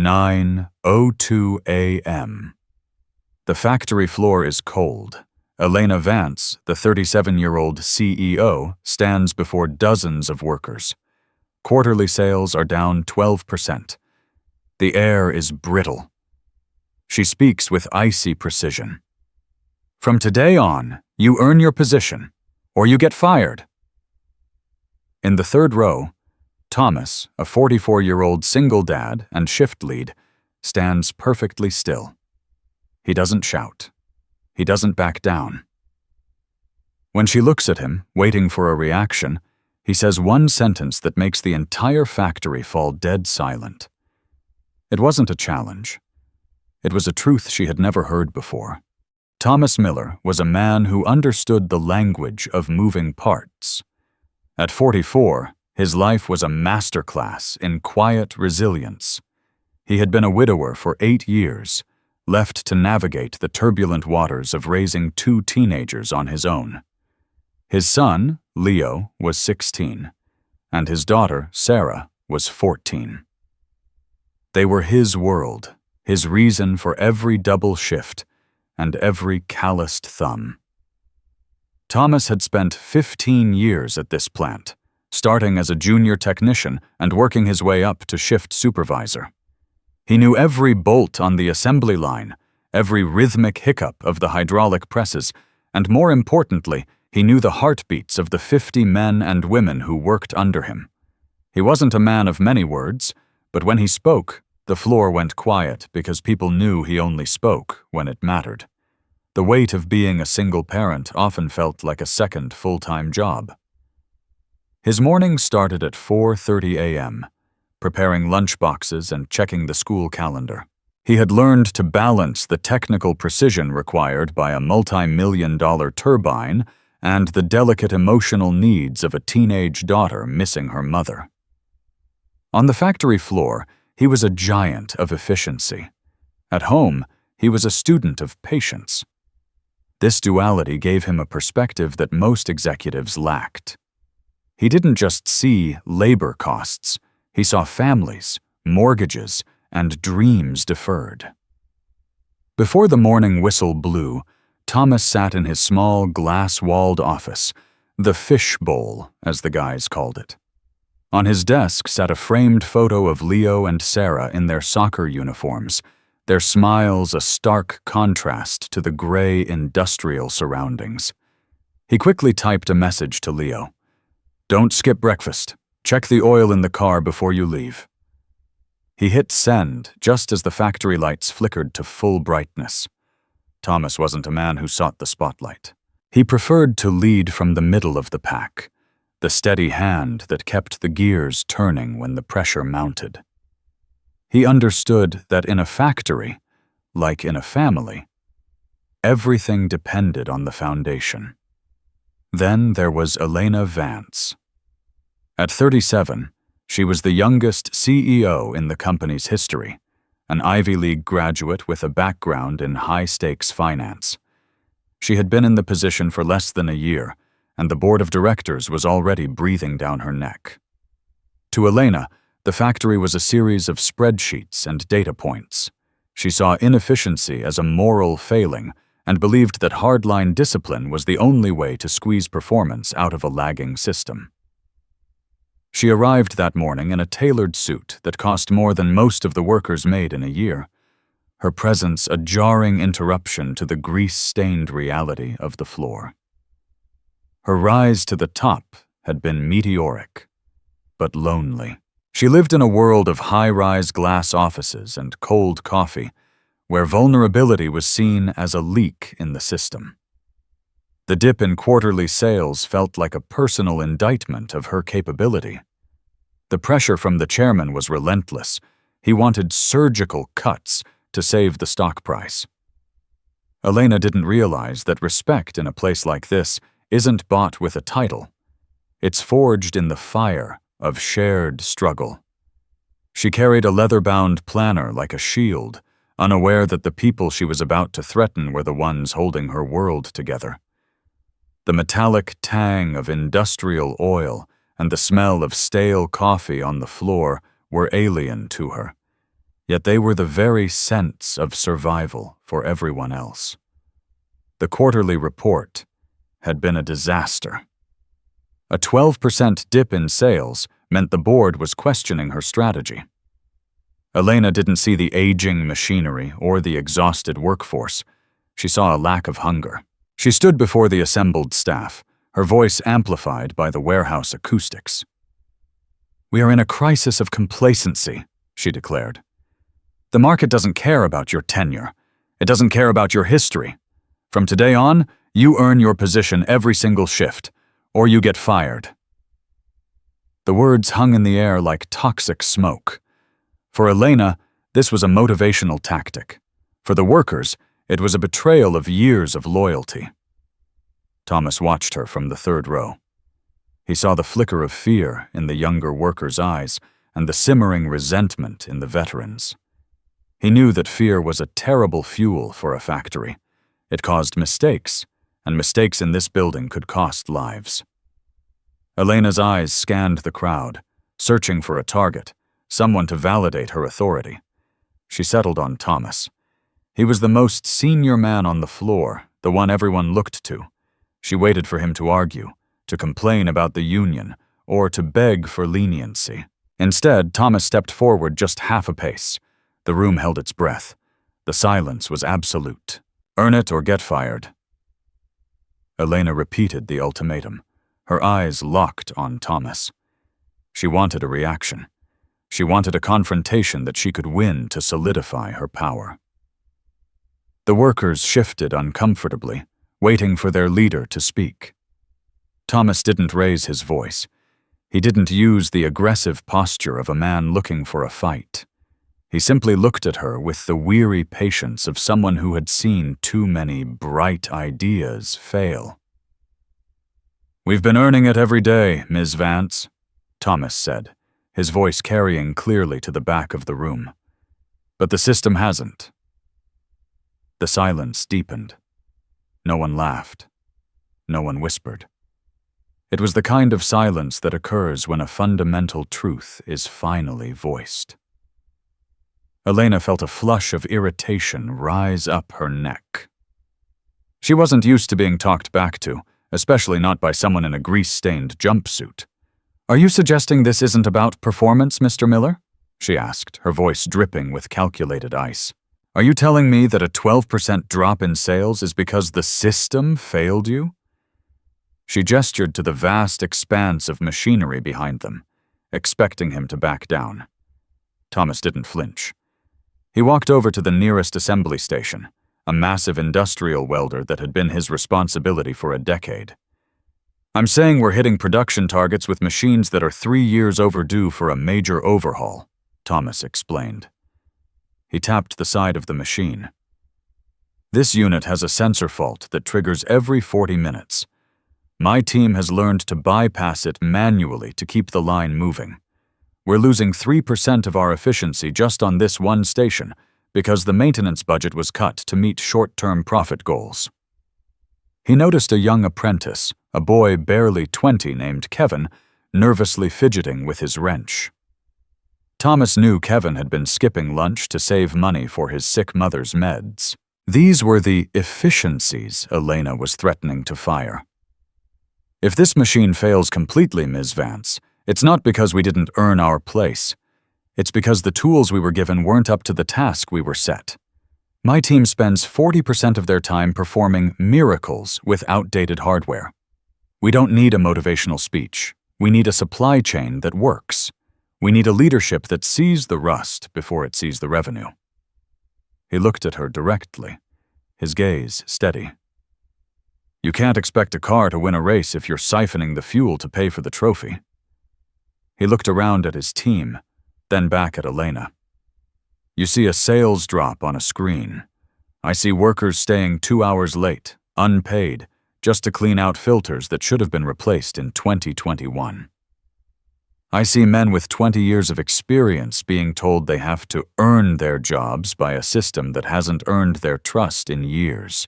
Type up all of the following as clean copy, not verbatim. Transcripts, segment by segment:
9:02 a.m. The factory floor is cold. Elena Vance, the 37-year-old CEO, stands before dozens of workers. Quarterly sales are down 12%. The air is brittle. She speaks with icy precision. "From today on, you earn your position, or you get fired." In the third row, Thomas, a 44-year-old single dad and shift lead, stands perfectly still. He doesn't shout. He doesn't back down. When she looks at him, waiting for a reaction, he says one sentence that makes the entire factory fall dead silent. It wasn't a challenge. It was a truth she had never heard before. Thomas Miller was a man who understood the language of moving parts. At 44, his life was a masterclass in quiet resilience. He had been a widower for 8 years, left to navigate the turbulent waters of raising 2 teenagers on his own. His son, Leo, was 16, and his daughter, Sarah, was 14. They were his world, his reason for every double shift and every calloused thumb. Thomas had spent 15 years at this plant, starting as a junior technician and working his way up to shift supervisor. He knew every bolt on the assembly line, every rhythmic hiccup of the hydraulic presses, and more importantly, he knew the heartbeats of the 50 men and women who worked under him. He wasn't a man of many words, but when he spoke, the floor went quiet because people knew he only spoke when it mattered. The weight of being a single parent often felt like a second full-time job. His morning started at 4:30 a.m., preparing lunch boxes and checking the school calendar. He had learned to balance the technical precision required by a multi-million-dollar turbine and the delicate emotional needs of a teenage daughter missing her mother. On the factory floor, he was a giant of efficiency. At home, he was a student of patience. This duality gave him a perspective that most executives lacked. He didn't just see labor costs. He saw families, mortgages, and dreams deferred. Before the morning whistle blew, Thomas sat in his small glass-walled office, the fish bowl, as the guys called it. On his desk sat a framed photo of Leo and Sarah in their soccer uniforms, their smiles a stark contrast to the gray industrial surroundings. He quickly typed a message to Leo. "Don't skip breakfast. Check the oil in the car before you leave." He hit send just as the factory lights flickered to full brightness. Thomas wasn't a man who sought the spotlight. He preferred to lead from the middle of the pack, the steady hand that kept the gears turning when the pressure mounted. He understood that in a factory, like in a family, everything depended on the foundation. Then there was Elena Vance. At 37, she was the youngest CEO in the company's history, an Ivy League graduate with a background in high-stakes finance. She had been in the position for less than a year, and the board of directors was already breathing down her neck. To Elena, the factory was a series of spreadsheets and data points. She saw inefficiency as a moral failing and believed that hardline discipline was the only way to squeeze performance out of a lagging system. She arrived that morning in a tailored suit that cost more than most of the workers made in a year, her presence a jarring interruption to the grease-stained reality of the floor. Her rise to the top had been meteoric, but lonely. She lived in a world of high-rise glass offices and cold coffee, where vulnerability was seen as a leak in the system. The dip in quarterly sales felt like a personal indictment of her capability. The pressure from the chairman was relentless. He wanted surgical cuts to save the stock price. Elena didn't realize that respect in a place like this isn't bought with a title. It's forged in the fire of shared struggle. She carried a leather-bound planner like a shield, unaware that the people she was about to threaten were the ones holding her world together. The metallic tang of industrial oil and the smell of stale coffee on the floor were alien to her. Yet they were the very sense of survival for everyone else. The quarterly report had been a disaster. A 12% dip in sales meant the board was questioning her strategy. Elena didn't see the aging machinery or the exhausted workforce. She saw a lack of hunger. She stood before the assembled staff, her voice amplified by the warehouse acoustics. "We are in a crisis of complacency," she declared. "The market doesn't care about your tenure. It doesn't care about your history. From today on, you earn your position every single shift, or you get fired." The words hung in the air like toxic smoke. For Elena, this was a motivational tactic. For the workers, it was a betrayal of years of loyalty. Thomas watched her from the third row. He saw the flicker of fear in the younger workers' eyes and the simmering resentment in the veterans'. He knew that fear was a terrible fuel for a factory. It caused mistakes, and mistakes in this building could cost lives. Elena's eyes scanned the crowd, searching for a target, someone to validate her authority. She settled on Thomas. He was the most senior man on the floor, the one everyone looked to. She waited for him to argue, to complain about the union, or to beg for leniency. Instead, Thomas stepped forward just half a pace. The room held its breath. The silence was absolute. "Earn it or get fired." Elena repeated the ultimatum, her eyes locked on Thomas. She wanted a reaction. She wanted a confrontation that she could win to solidify her power. The workers shifted uncomfortably, waiting for their leader to speak. Thomas didn't raise his voice. He didn't use the aggressive posture of a man looking for a fight. He simply looked at her with the weary patience of someone who had seen too many bright ideas fail. "We've been earning it every day, Ms. Vance," Thomas said, his voice carrying clearly to the back of the room. "But the system hasn't." The silence deepened. No one laughed. No one whispered. It was the kind of silence that occurs when a fundamental truth is finally voiced. Elena felt a flush of irritation rise up her neck. She wasn't used to being talked back to, especially not by someone in a grease-stained jumpsuit. "Are you suggesting this isn't about performance, Mr. Miller?" she asked, her voice dripping with calculated ice. "Are you telling me that a 12% drop in sales is because the system failed you?" She gestured to the vast expanse of machinery behind them, expecting him to back down. Thomas didn't flinch. He walked over to the nearest assembly station, a massive industrial welder that had been his responsibility for a decade. "I'm saying we're hitting production targets with machines that are 3 years overdue for a major overhaul," Thomas explained. He tapped the side of the machine. "This unit has a sensor fault that triggers every 40 minutes. My team has learned to bypass it manually to keep the line moving. We're losing 3% of our efficiency just on this one station because the maintenance budget was cut to meet short-term profit goals." He noticed a young apprentice, a boy barely 20 named Kevin, nervously fidgeting with his wrench. Thomas knew Kevin had been skipping lunch to save money for his sick mother's meds. These were the efficiencies Elena was threatening to fire. "If this machine fails completely, Ms. Vance, it's not because we didn't earn our place. It's because the tools we were given weren't up to the task we were set. My team spends 40% of their time performing miracles with outdated hardware. We don't need a motivational speech. We need a supply chain that works. We need a leadership that sees the rust before it sees the revenue." He looked at her directly, his gaze steady. "You can't expect a car to win a race if you're siphoning the fuel to pay for the trophy." He looked around at his team, then back at Elena. "You see a sales drop on a screen. I see workers staying 2 hours late, unpaid, just to clean out filters that should have been replaced in 2021. I see men with 20 years of experience being told they have to earn their jobs by a system that hasn't earned their trust in years.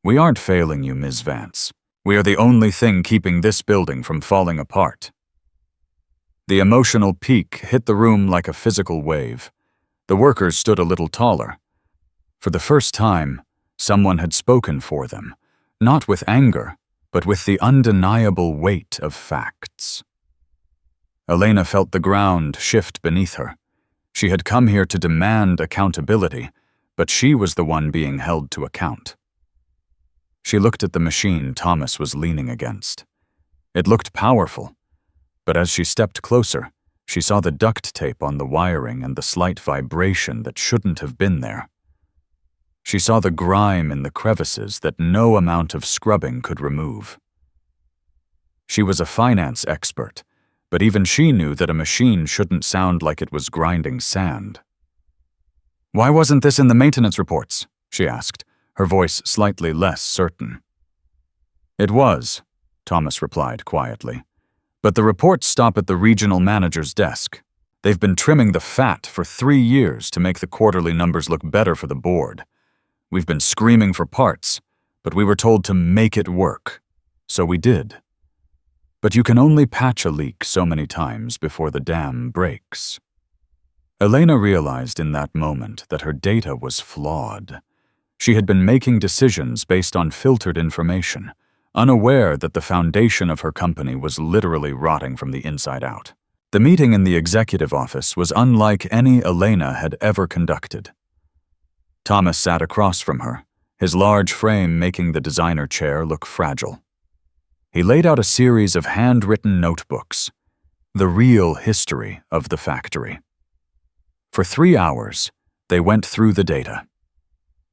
We aren't failing you, Ms. Vance. We are the only thing keeping this building from falling apart." The emotional peak hit the room like a physical wave. The workers stood a little taller. For the first time, someone had spoken for them, not with anger, but with the undeniable weight of facts. Elena felt the ground shift beneath her. She had come here to demand accountability, but she was the one being held to account. She looked at the machine Thomas was leaning against. It looked powerful, but as she stepped closer, she saw the duct tape on the wiring and the slight vibration that shouldn't have been there. She saw the grime in the crevices that no amount of scrubbing could remove. She was a finance expert, but even she knew that a machine shouldn't sound like it was grinding sand. "Why wasn't this in the maintenance reports?" she asked, her voice slightly less certain. "It was," Thomas replied quietly. "But the reports stop at the regional manager's desk. They've been trimming the fat for 3 years to make the quarterly numbers look better for the board. We've been screaming for parts, but we were told to make it work. So we did. But you can only patch a leak so many times before the dam breaks." Elena realized in that moment that her data was flawed. She had been making decisions based on filtered information, unaware that the foundation of her company was literally rotting from the inside out. The meeting in the executive office was unlike any Elena had ever conducted. Thomas sat across from her, his large frame making the designer chair look fragile. He laid out a series of handwritten notebooks, the real history of the factory. For 3 hours, they went through the data.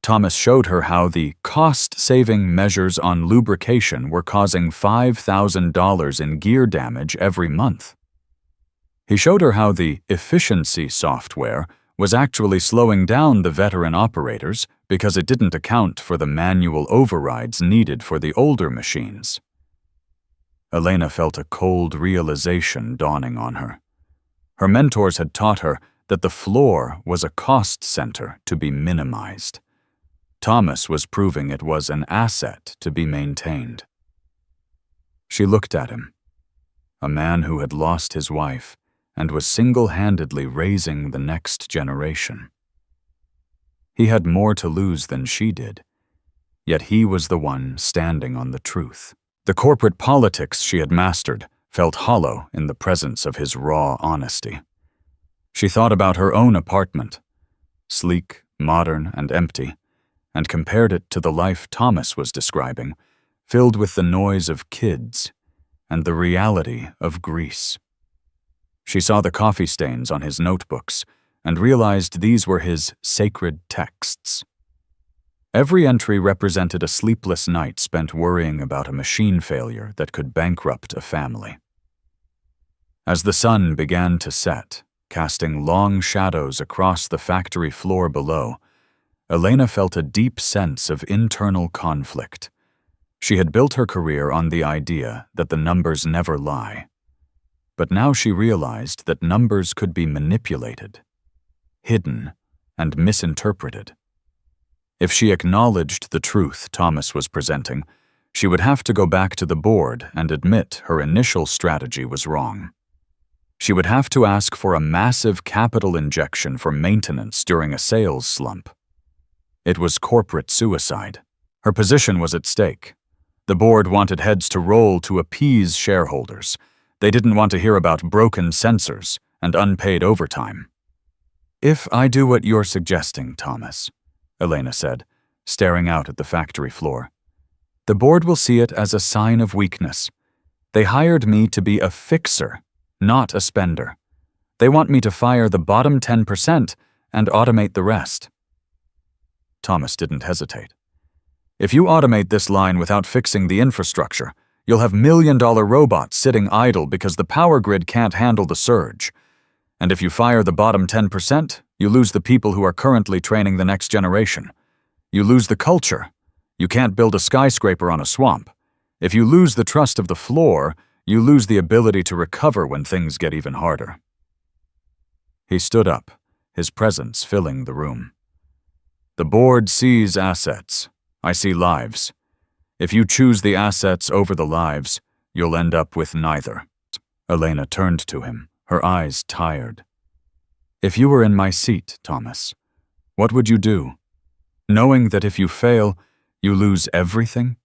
Thomas showed her how the cost-saving measures on lubrication were causing $5,000 in gear damage every month. He showed her how the efficiency software was actually slowing down the veteran operators because it didn't account for the manual overrides needed for the older machines. Elena felt a cold realization dawning on her. Her mentors had taught her that the floor was a cost center to be minimized. Thomas was proving it was an asset to be maintained. She looked at him, a man who had lost his wife and was single-handedly raising the next generation. He had more to lose than she did, yet he was the one standing on the truth. The corporate politics she had mastered felt hollow in the presence of his raw honesty. She thought about her own apartment, sleek, modern, and empty, and compared it to the life Thomas was describing, filled with the noise of kids and the reality of Greece. She saw the coffee stains on his notebooks and realized these were his sacred texts. Every entry represented a sleepless night spent worrying about a machine failure that could bankrupt a family. As the sun began to set, casting long shadows across the factory floor below, Elena felt a deep sense of internal conflict. She had built her career on the idea that the numbers never lie. But now she realized that numbers could be manipulated, hidden, and misinterpreted. If she acknowledged the truth Thomas was presenting, she would have to go back to the board and admit her initial strategy was wrong. She would have to ask for a massive capital injection for maintenance during a sales slump. It was corporate suicide. Her position was at stake. The board wanted heads to roll to appease shareholders. They didn't want to hear about broken sensors and unpaid overtime. "If I do what you're suggesting, Thomas," Elena said, staring out at the factory floor, "the board will see it as a sign of weakness. They hired me to be a fixer, not a spender. They want me to fire the bottom 10% and automate the rest." Thomas didn't hesitate. "If you automate this line without fixing the infrastructure, you'll have million-dollar robots sitting idle because the power grid can't handle the surge. And if you fire the bottom 10%, you lose the people who are currently training the next generation. You lose the culture. You can't build a skyscraper on a swamp. If you lose the trust of the floor, you lose the ability to recover when things get even harder." He stood up, his presence filling the room. "The board sees assets. I see lives. If you choose the assets over the lives, you'll end up with neither." Elena turned to him, her eyes tired. If you were in my seat, Thomas, what would you do? Knowing that if you fail, you lose everything?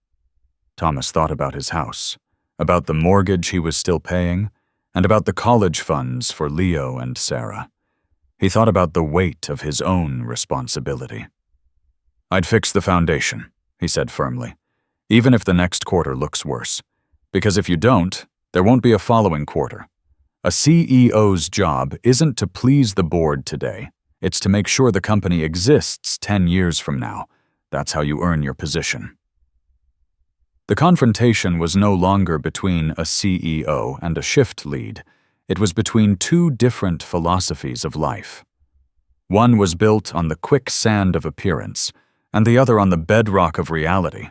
Thomas thought about his house, about the mortgage he was still paying, and about the college funds for Leo and Sarah. He thought about the weight of his own responsibility. I'd fix the foundation, he said firmly, even if the next quarter looks worse. Because if you don't, there won't be a following quarter. A CEO's job isn't to please the board today. It's to make sure the company exists 10 years from now. That's how you earn your position. The confrontation was no longer between a CEO and a shift lead. It was between two different philosophies of life. One was built on the quicksand of appearance, and the other on the bedrock of reality.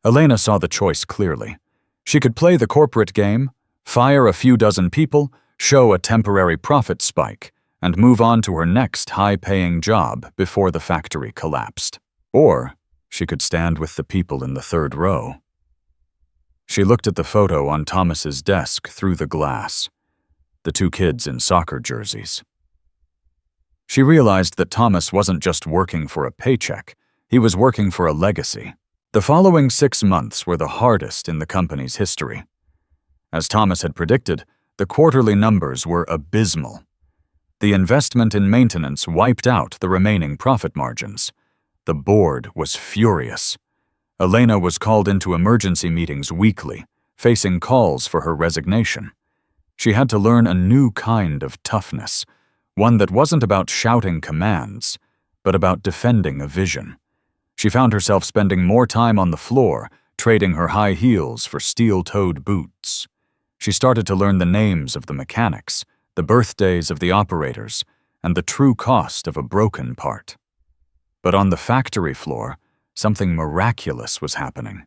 Elena saw the choice clearly. She could play the corporate game, fire a few dozen people, show a temporary profit spike, and move on to her next high-paying job before the factory collapsed. Or she could stand with the people in the third row. She looked at the photo on Thomas's desk through the glass, the two kids in soccer jerseys. She realized that Thomas wasn't just working for a paycheck, he was working for a legacy. The following 6 months were the hardest in the company's history. As Thomas had predicted, the quarterly numbers were abysmal. The investment in maintenance wiped out the remaining profit margins. The board was furious. Elena was called into emergency meetings weekly, facing calls for her resignation. She had to learn a new kind of toughness, one that wasn't about shouting commands, but about defending a vision. She found herself spending more time on the floor, trading her high heels for steel-toed boots. She started to learn the names of the mechanics, the birthdays of the operators, and the true cost of a broken part. But on the factory floor, something miraculous was happening.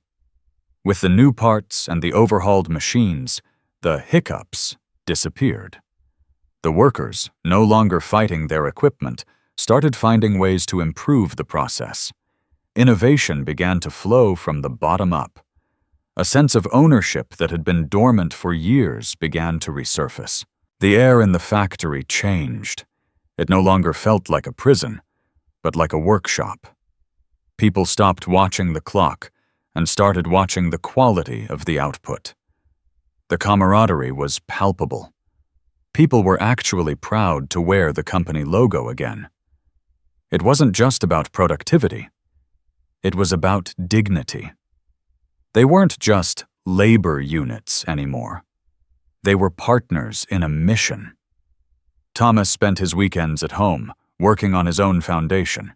With the new parts and the overhauled machines, the hiccups disappeared. The workers, no longer fighting their equipment, started finding ways to improve the process. Innovation began to flow from the bottom up. A sense of ownership that had been dormant for years began to resurface. The air in the factory changed. It no longer felt like a prison, but like a workshop. People stopped watching the clock and started watching the quality of the output. The camaraderie was palpable. People were actually proud to wear the company logo again. It wasn't just about productivity. It was about dignity. They weren't just labor units anymore. They were partners in a mission. Thomas spent his weekends at home, working on his own foundation.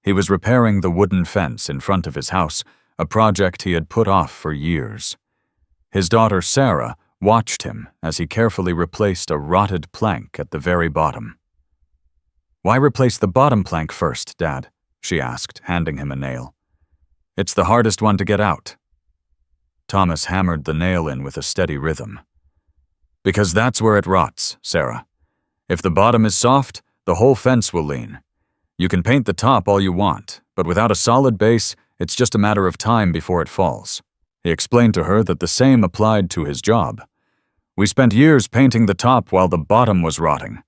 He was repairing the wooden fence in front of his house, a project he had put off for years. His daughter Sarah watched him as he carefully replaced a rotted plank at the very bottom. "Why replace the bottom plank first, Dad?" she asked, handing him a nail. "It's the hardest one to get out." Thomas hammered the nail in with a steady rhythm. "Because that's where it rots, Sarah. If the bottom is soft, the whole fence will lean. You can paint the top all you want, but without a solid base, it's just a matter of time before it falls." He explained to her that the same applied to his job. "We spent years painting the top while the bottom was rotting.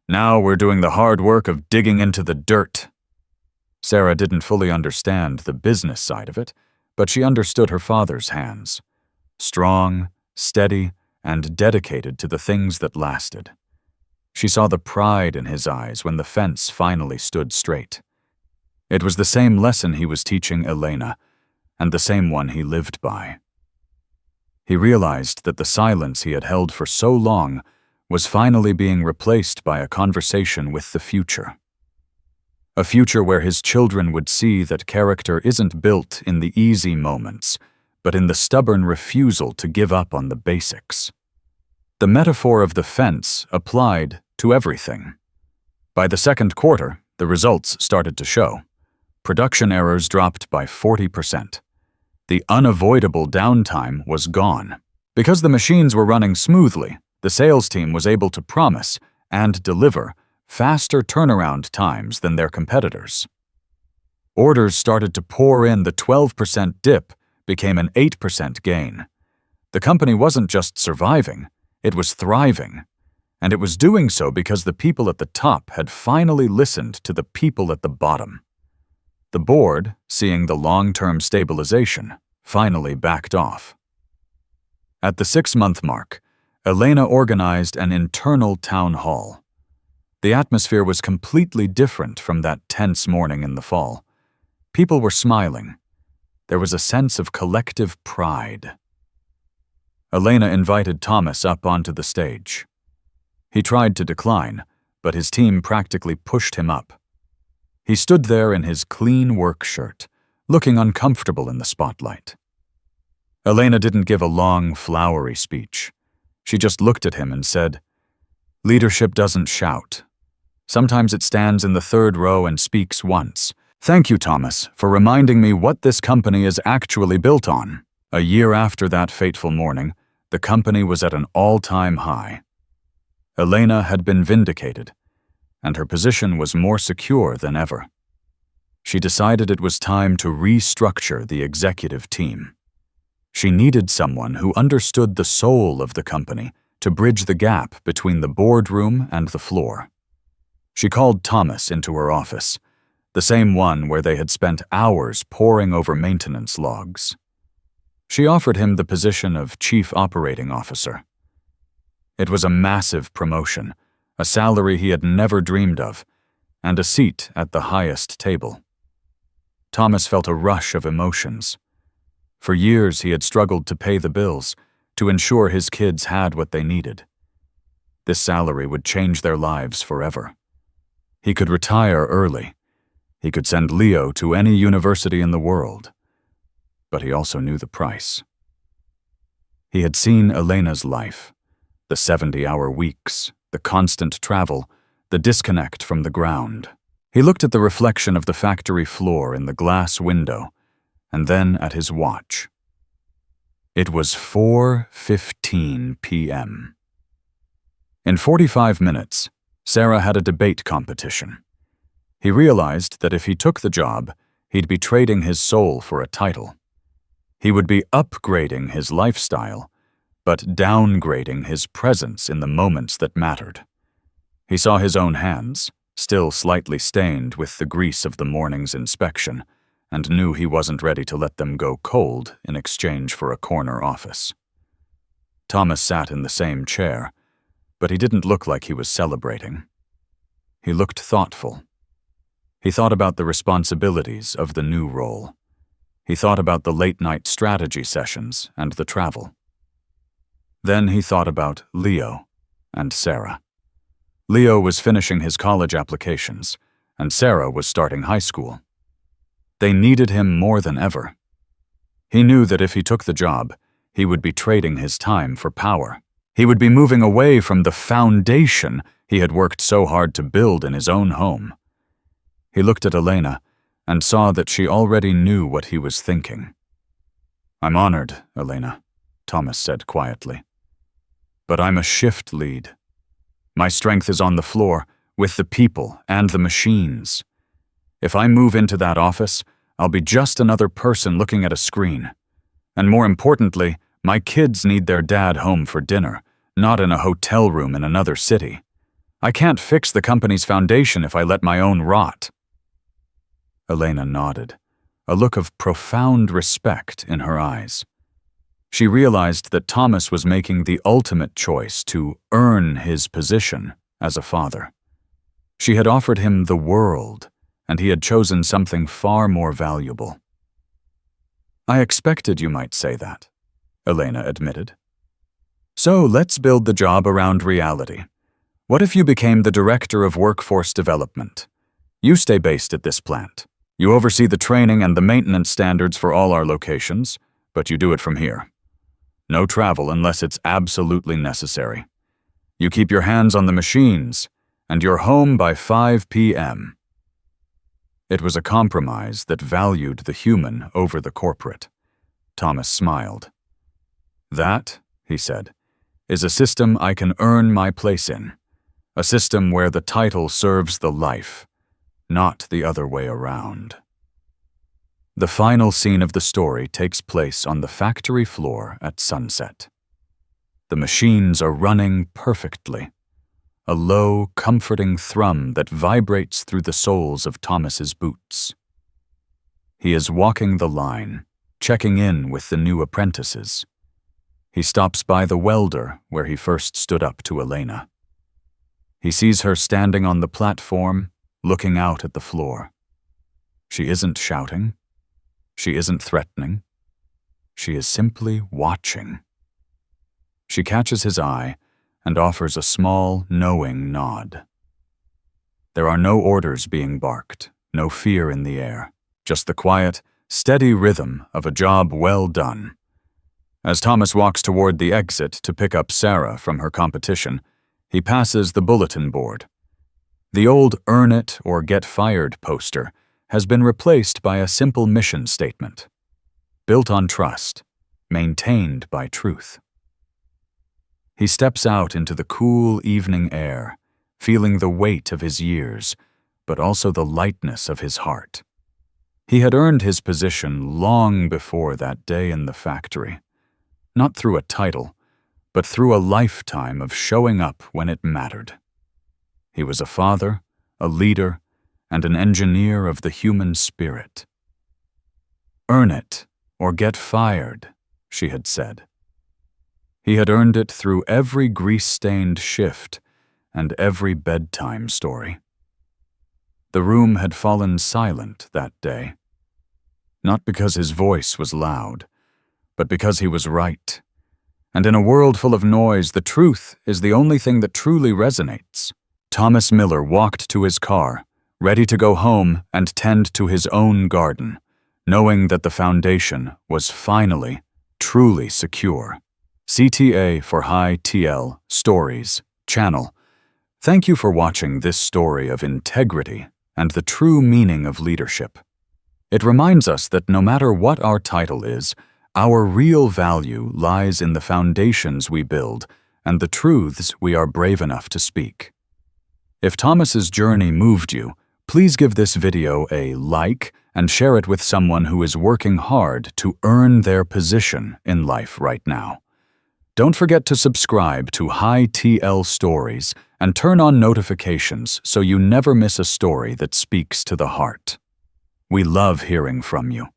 Now we're doing the hard work of digging into the dirt." Sarah didn't fully understand the business side of it, but she understood her father's hands. Strong, steady, and dedicated to the things that lasted. She saw the pride in his eyes when the fence finally stood straight. It was the same lesson he was teaching Elena, and the same one he lived by. He realized that the silence he had held for so long was finally being replaced by a conversation with the future. A future where his children would see that character isn't built in the easy moments, but in the stubborn refusal to give up on the basics. The metaphor of the fence applied to everything. By the second quarter, the results started to show. Production errors dropped by 40%. The unavoidable downtime was gone. Because the machines were running smoothly, the sales team was able to promise and deliver faster turnaround times than their competitors. Orders started to pour in. The 12% dip became an 8% gain. The company wasn't just surviving, it was thriving. And it was doing so because the people at the top had finally listened to the people at the bottom. The board, seeing the long-term stabilization, finally backed off. At the 6-month mark, Elena organized an internal town hall. The atmosphere was completely different from that tense morning in the fall. People were smiling. There was a sense of collective pride. Elena invited Thomas up onto the stage. He tried to decline, but his team practically pushed him up. He stood there in his clean work shirt, looking uncomfortable in the spotlight. Elena didn't give a long, flowery speech. She just looked at him and said, "Leadership doesn't shout. Sometimes it stands in the third row and speaks once. Thank you, Thomas, for reminding me what this company is actually built on." A year after that fateful morning, the company was at an all-time high. Elena had been vindicated, and her position was more secure than ever. She decided it was time to restructure the executive team. She needed someone who understood the soul of the company to bridge the gap between the boardroom and the floor. She called Thomas into her office, the same one where they had spent hours poring over maintenance logs. She offered him the position of Chief Operating Officer. It was a massive promotion, a salary he had never dreamed of, and a seat at the highest table. Thomas felt a rush of emotions. For years he had struggled to pay the bills, to ensure his kids had what they needed. This salary would change their lives forever. He could retire early. He could send Leo to any university in the world. But he also knew the price. He had seen Elena's life, the 70-hour weeks, the constant travel, the disconnect from the ground. He looked at the reflection of the factory floor in the glass window, and then at his watch. It was 4:15 p.m. In 45 minutes, Sarah had a debate competition. He realized that if he took the job, he'd be trading his soul for a title. He would be upgrading his lifestyle, but downgrading his presence in the moments that mattered. He saw his own hands, still slightly stained with the grease of the morning's inspection, and knew he wasn't ready to let them go cold in exchange for a corner office. Thomas sat in the same chair, but he didn't look like he was celebrating. He looked thoughtful. He thought about the responsibilities of the new role. He thought about the late-night strategy sessions and the travel. Then he thought about Leo and Sarah. Leo was finishing his college applications, and Sarah was starting high school. They needed him more than ever. He knew that if he took the job, he would be trading his time for power. He would be moving away from the foundation he had worked so hard to build in his own home. He looked at Elena and saw that she already knew what he was thinking. "I'm honored, Elena," Thomas said quietly. "But I'm a shift lead. My strength is on the floor, with the people and the machines. If I move into that office, I'll be just another person looking at a screen. And more importantly, my kids need their dad home for dinner, not in a hotel room in another city. I can't fix the company's foundation if I let my own rot." Elena nodded, a look of profound respect in her eyes. She realized that Thomas was making the ultimate choice to earn his position as a father. She had offered him the world, and he had chosen something far more valuable. "I expected you might say that," Elena admitted. "So let's build the job around reality. What if you became the director of workforce development? You stay based at this plant. You oversee the training and the maintenance standards for all our locations, but you do it from here. No travel unless it's absolutely necessary. You keep your hands on the machines, and you're home by 5 p.m. It was a compromise that valued the human over the corporate. Thomas smiled. "That," he said, "is a system I can earn my place in. A system where the title serves the life, not the other way around." The final scene of the story takes place on the factory floor at sunset. The machines are running perfectly. a low, comforting thrum that vibrates through the soles of Thomas's boots. He is walking the line, checking in with the new apprentices. He stops by the welder where he first stood up to Elena. He sees her standing on the platform, looking out at the floor. She isn't shouting. She isn't threatening. She is simply watching. She catches his eye and offers a small, knowing nod. There are no orders being barked, no fear in the air, just the quiet, steady rhythm of a job well done. As Thomas walks toward the exit to pick up Sarah from her competition, he passes the bulletin board. The old "Earn It or Get Fired" poster has been replaced by a simple mission statement. Built on trust, maintained by truth. He steps out into the cool evening air, feeling the weight of his years, but also the lightness of his heart. He had earned his position long before that day in the factory, not through a title, but through a lifetime of showing up when it mattered. He was a father, a leader, and an engineer of the human spirit. "Earn it or get fired," she had said. He had earned it through every grease-stained shift and every bedtime story. The room had fallen silent that day, not because his voice was loud, but because he was right. And in a world full of noise, the truth is the only thing that truly resonates. Thomas Miller walked to his car, ready to go home and tend to his own garden, knowing that the foundation was finally, truly secure. CTA for High TL Stories channel. Thank you for watching this story of integrity and the true meaning of leadership. It reminds us that no matter what our title is, our real value lies in the foundations we build and the truths we are brave enough to speak. If Thomas's journey moved you, please give this video a like and share it with someone who is working hard to earn their position in life right now. Don't forget to subscribe to High TL Stories and turn on notifications so you never miss a story that speaks to the heart. We love hearing from you.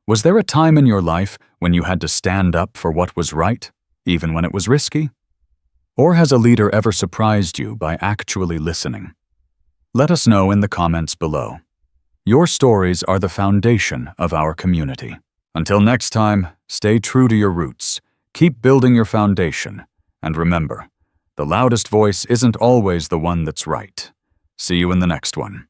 Was there a time in your life when you had to stand up for what was right, even when it was risky? Or has a leader ever surprised you by actually listening? Let us know in the comments below. Your stories are the foundation of our community. Until next time, stay true to your roots. Keep building your foundation, and remember, the loudest voice isn't always the one that's right. See you in the next one.